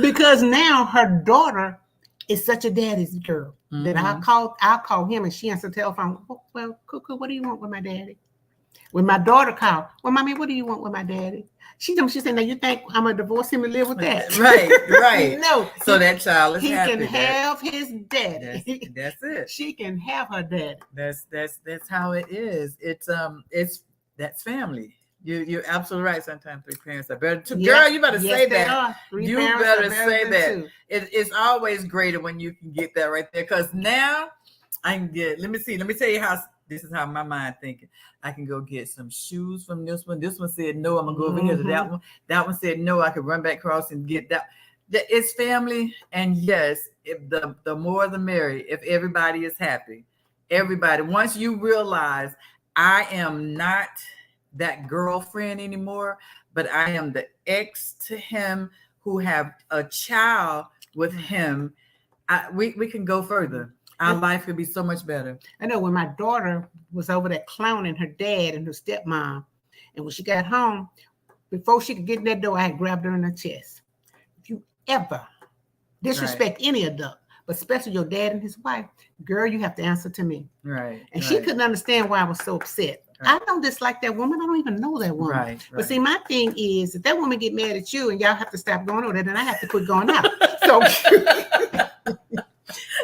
Because now her daughter is such a daddy's girl that I'll call him and she answers the telephone. Well, Cuckoo, what do you want with my daddy? When my daughter called, well, Mommy, what do you want with my daddy? She said, now you think I'm going to divorce him and live with that? Right. No. So that child is he happy. He can have his daddy. That's it. She can have her daddy. That's how it is. That's family. You're absolutely right. Sometimes three parents are better too. Girl, you better say that. You better say that. It's always greater when you can get that right there. Because now I can get. Let me tell you how. This is how my mind thinking. I can go get some shoes from this one. This one said no. I'm gonna go over here to that one. That one said no. I can run back across and get that. It's family, and yes, if the more the merry. If everybody is happy, everybody. Once you realize I am not that girlfriend anymore, but I am the ex to him who have a child with him. We can go further. Our life could be so much better. I know when my daughter was over there clowning her dad and her stepmom, and when she got home, before she could get in that door, I had grabbed her in her chest. If you ever disrespect any adult, but especially your dad and his wife, girl, you have to answer to me. Right. And she couldn't understand why I was so upset. Right. I don't dislike that woman. I don't even know that woman. Right. But see, my thing is, if that woman get mad at you and y'all have to stop going over there, then I have to quit going out. So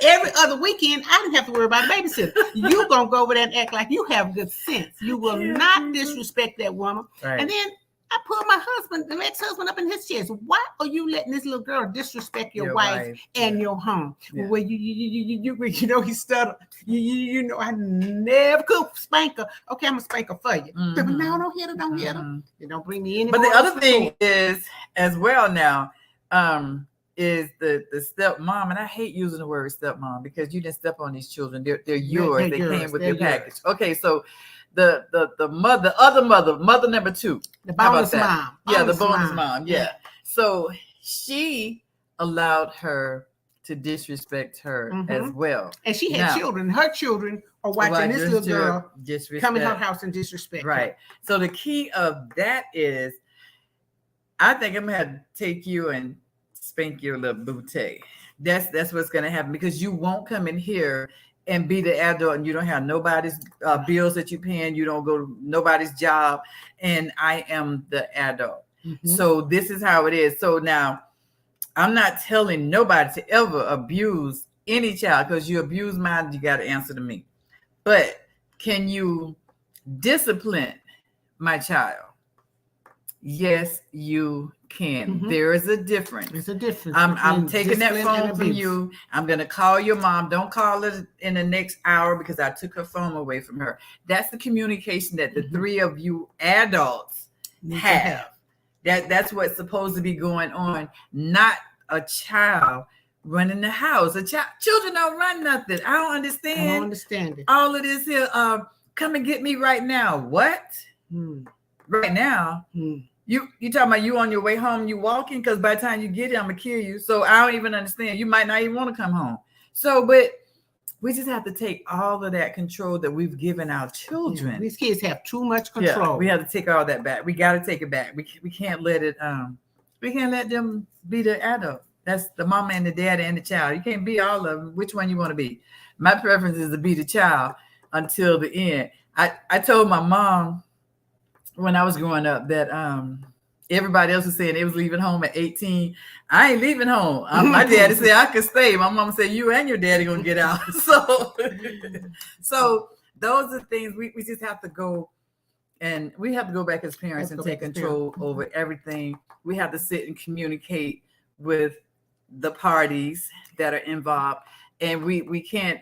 every other weekend, I didn't have to worry about a babysitter. You gonna go over there and act like you have good sense. You will not disrespect that woman. Right. And then I pulled my husband ex-husband up in his chest. Why are you letting this little girl disrespect your wife and your home? Yeah. Well, you know, he stuttered. You know, I never could spank her. Okay, I'm gonna spank her for you. But no, don't hit her, don't hit her. You don't bring me in. But the other thing is as well now, is the stepmom, and I hate using the word stepmom because you didn't step on these children. They're yours. They came with your package. Okay, so the mother number 2, the bonus mom. Yeah, the bonus mom. Yeah. So she allowed her to disrespect her as well. And she had children. Her children are watching this little girl come in her house and disrespect her. Right. So the key of that is, I think I'm gonna have to take you and spank your little booty. That's what's gonna happen, because you won't come in here and be the adult and you don't have nobody's bills that you're paying. You don't go to nobody's job, and I am the adult. So this is how it is. So now I'm not telling nobody to ever abuse any child, because you abuse mine, you got to answer to me. But can you discipline my child? Yes, you can. There is a difference. There's a difference. I'm taking that phone from you. I'm going to call your mom. Don't call her in the next hour because I took her phone away from her. That's the communication that the three of you adults have. That's what's supposed to be going on, not a child running the house. Children don't run nothing. I don't understand. It. All of this here. Come and get me right now. What? Right now? You talking about you on your way home? You walking? Because by the time you get here, I'm gonna kill you. So I don't even understand. You might not even want to come home. So, but we just have to take all of that control that we've given our children. These kids have too much control. Yeah, we have to take all that back. We got to take it back. We can't let it. We can't let them be the adult. That's the mama and the daddy and the child. You can't be all of them. Which one you want to be? My preference is to be the child until the end. I told my mom when I was growing up that everybody else was saying they was leaving home at 18. I ain't leaving home. My daddy said I could stay. My mama said you and your daddy gonna get out. So those are things we just have to go, and we have to go back as parents and take control over everything. We have to sit and communicate with the parties that are involved, and we can't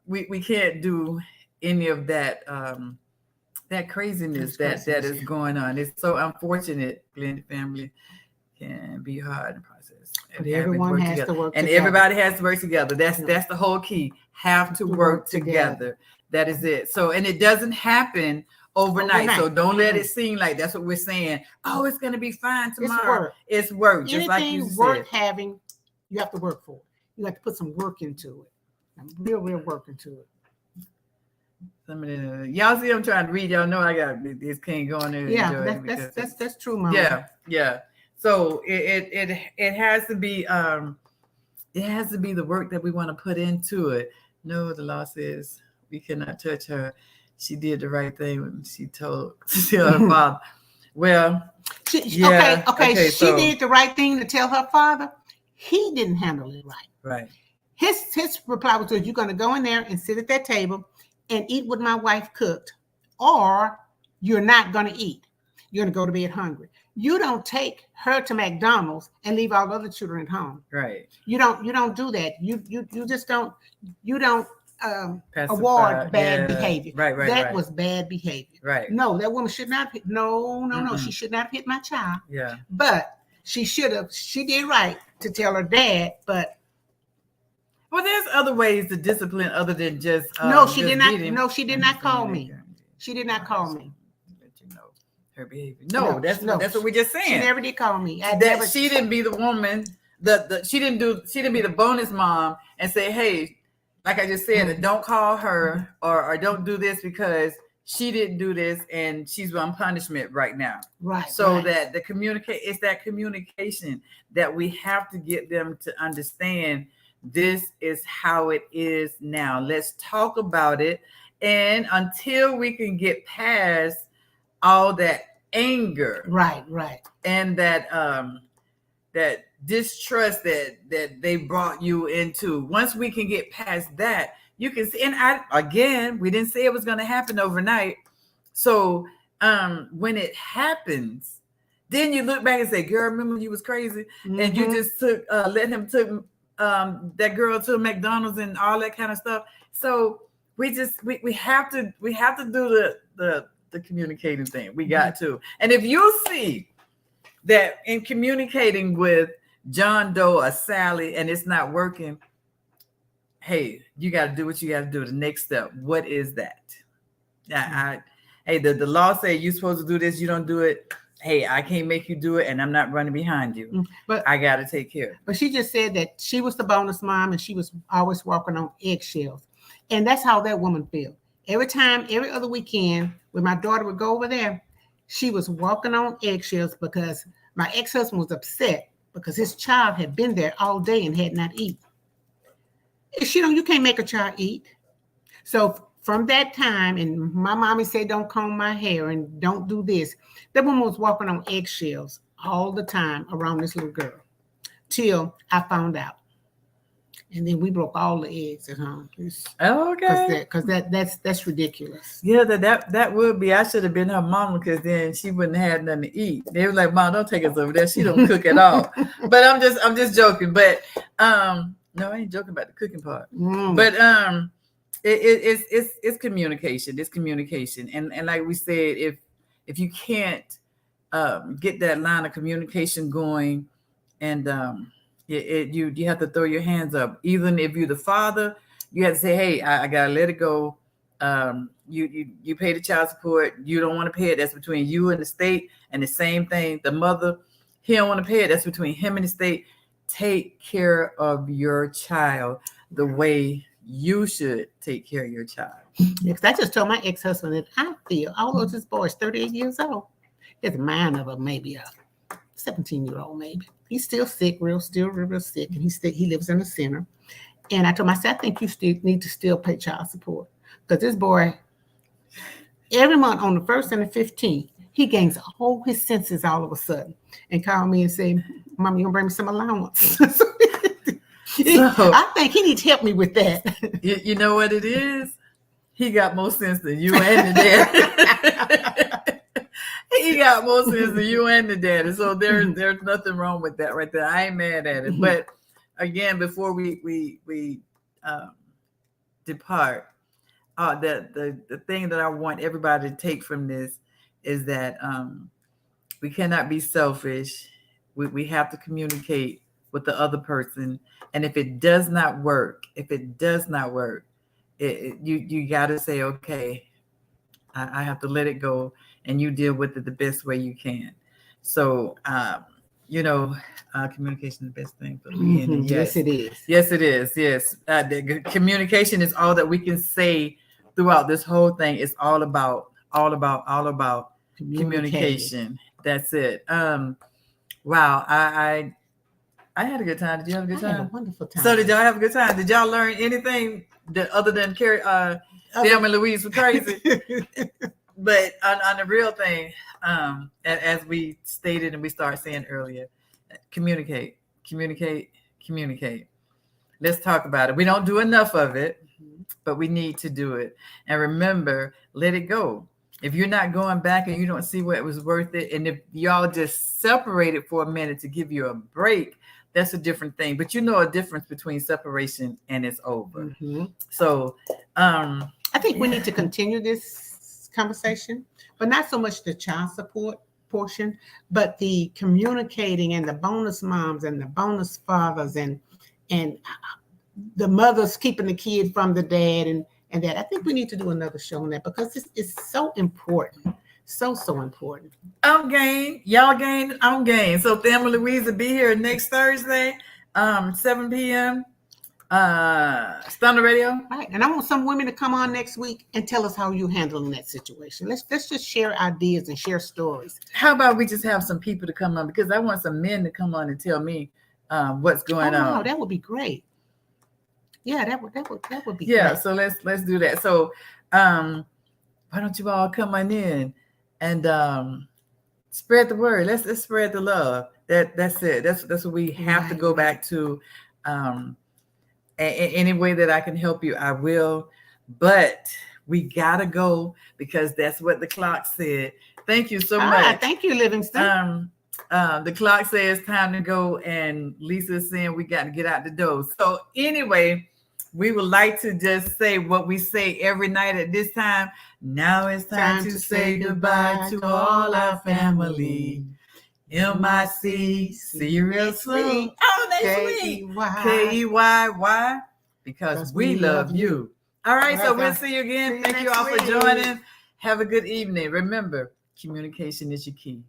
we can't do any of that that craziness that is going on. It's so unfortunate. Blended family can be hard in the process. And everyone has to work and together. Everybody has to work together. That's the whole key. Have to work together. That is it. So, and it doesn't happen overnight. So don't let it seem like that's what we're saying. Oh, it's going to be fine tomorrow. It's work. Just like you said. Worth having, you have to work for it. You have to put some work into it. Real work into it. Y'all see I'm trying to read. Y'all know I got this king going there. Yeah, that's true, Mama. Yeah. So it has to be the work that we want to put into it. No, the law says we cannot touch her. She did the right thing when she told her father. Well, she She did the right thing to tell her father. He didn't handle it right. Right. His reply was, you're going to go in there and sit at that table and eat what my wife cooked, or you're not going to eat. You're going to go to bed hungry. You don't take her to McDonald's and leave all the other children at home. Right. You don't do that. You just don't. You don't award bad behavior. Right. That was bad behavior. Right. No, that woman should not. No. She should not have hit my child. Yeah. But she should have. She did right to tell her dad. But well, there's other ways to discipline other than just. No, she did not. No, she did not call me. She did not call me. Her behavior. No, that's what we're just saying. She never did call me. She didn't be the woman. She didn't be the bonus mom and say, hey, like I just said, don't call her or don't do this because she didn't do this and she's on punishment right now. Right. So that it's that communication that we have to get them to understand. This is how it is now. Let's talk about it. And until we can get past all that anger, right, and that that distrust that they brought you into. Once we can get past that, you can see. And we didn't say it was going to happen overnight. So when it happens, then you look back and say, girl, remember you was crazy. Mm-hmm. And you just took, let him took that girl to McDonald's and all that kind of stuff. So we have to do the communicating thing. We got to. And if you see that in communicating with John Doe or Sally and it's not working, hey, you got to do what you got to do. The next step. What is that? Hey, the law say you're supposed to do this. You don't do it. Hey, I can't make you do it, and I'm not running behind you. But I got to take care. But she just said that she was the bonus mom, and she was always walking on eggshells, and that's how that woman feels. Every other weekend, when my daughter would go over there, she was walking on eggshells because my ex-husband was upset because his child had been there all day and had not eaten. You can't make a child eat. So from that time, and my mommy said, don't comb my hair and don't do this. That woman was walking on eggshells all the time around this little girl till I found out. And then we broke all the eggs at home. Okay. Because that's ridiculous. Yeah, that would be. I should have been her mama because then she wouldn't have had nothing to eat. They were like, Mom, don't take us over there. She don't cook at all. But I'm just joking. But no, I ain't joking about the cooking part. But it's communication. It's communication. And like we said, if you can't get that line of communication going, and you have to throw your hands up. Even if you're the father, you have to say, hey, I gotta let it go. You pay the child support. You don't want to pay it. That's between you and the state. And the same thing, the mother, he don't want to pay it. That's between him and the state. Take care of your child the way you should take care of your child. Because I just told my ex-husband that I feel, although this boy is 38 years old, his mind of maybe a 17-year-old, maybe. He's still sick, real sick, and he lives in the center. And I told him, I said, I think you still need to still pay child support. Because this boy, every month on the 1st and the 15th, he gains all his senses all of a sudden and call me and say, Mom, you gonna bring me some allowance? I think he needs to help me with that. You know what it is? He got more sense than you and the dad. He got more sense than you and the daddy. So there's nothing wrong with that right there. I ain't mad at it. But again, before we depart, the thing that I want everybody to take from this is that we cannot be selfish. We have to communicate with the other person. And if it does not work, you got to say, okay, I have to let it go, and you deal with it the best way you can. So, communication is the best thing for me. Yes, it is. Yes, it is. Yes. The communication is all that we can say throughout this whole thing. It's all about communication. That's it. Wow. I had a good time. Did you have a good time? I had a wonderful time. So did y'all have a good time? Did y'all learn anything other than Thelma and Louise were crazy? But on the real thing, as we stated and we started saying earlier, communicate. Let's talk about it. We don't do enough of it, but we need to do it. And remember, let it go. If you're not going back and you don't see what was worth it, and if y'all just separated for a minute to give you a break, that's a different thing. But you know a difference between separation and it's over. Mm-hmm. So I think we need to continue this conversation, but not so much the child support portion, but the communicating and the bonus moms and the bonus fathers and the mothers keeping the kid from the dad and that. I think we need to do another show on that because this is so important. So important. I'm game. Y'all game. I'm game. So Thelma Louise will be here next Thursday, 7 p.m. Stunner Radio. Right. And I want some women to come on next week and tell us how you're handling that situation. Let's just share ideas and share stories. How about we just have some people to come on, because I want some men to come on and tell me what's going on. Wow, that would be great. Yeah, that would be great. So let's do that. So why don't you all come on in and spread the word. Let's spread the love. That's it. That's what we have to go back to. Any way that I can help you, I will. But we gotta go because that's what the clock said. Thank you so much. Thank you, Livingston. The clock says time to go, and Lisa is saying we got to get out the door. So anyway, we would like to just say what we say every night at this time. Now it's time to say goodbye to all our family. MIC, seriously. Oh, that's sweet. K-E-Y. Why? Because we love you. All right, so we'll see you again. Thank you all for joining. Have a good evening. Remember, communication is your key.